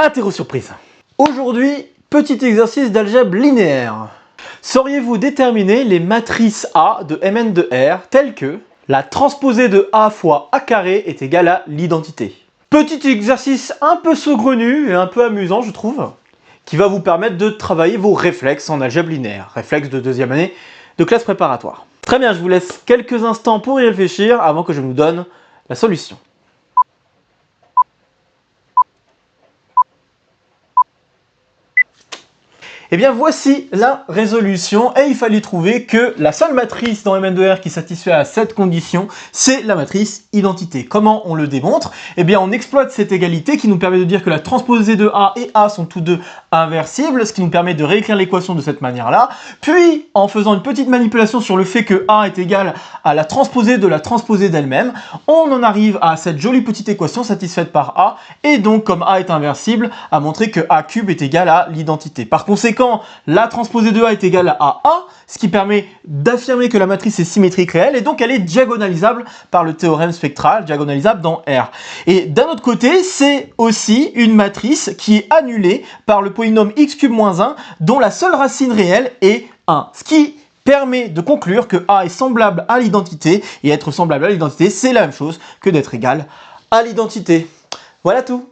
Interro surprise. Aujourd'hui, petit exercice d'algèbre linéaire. Sauriez-vous déterminer les matrices A de Mn de R telles que la transposée de A fois A carré est égale à l'identité? Petit exercice un peu saugrenu et un peu amusant, je trouve, qui va vous permettre de travailler vos réflexes en algèbre linéaire, réflexes de deuxième année de classe préparatoire. Très bien, je vous laisse quelques instants pour y réfléchir avant que je vous donne la solution. Eh bien voici la résolution et il fallait trouver que la seule matrice dans Mn de R qui satisfait à cette condition, c'est la matrice identité. Comment on le démontre? Eh bien on exploite cette égalité qui nous permet de dire que la transposée de A et A sont tous deux inversibles, ce qui nous permet de réécrire l'équation de cette manière-là. Puis en faisant une petite manipulation sur le fait que A est égal à la transposée de la transposée d'elle-même, on en arrive à cette jolie petite équation satisfaite par A et donc comme A est inversible, à montrer que A cube est égal à l'identité. Par conséquent, la transposée de A est égale à A, ce qui permet d'affirmer que la matrice est symétrique réelle et donc elle est diagonalisable par le théorème spectral, diagonalisable dans R. Et d'un autre côté, c'est aussi une matrice qui est annulée par le polynôme x cube moins 1 dont la seule racine réelle est 1. Ce qui permet de conclure que A est semblable à l'identité et être semblable à l'identité, c'est la même chose que d'être égal à l'identité. Voilà tout.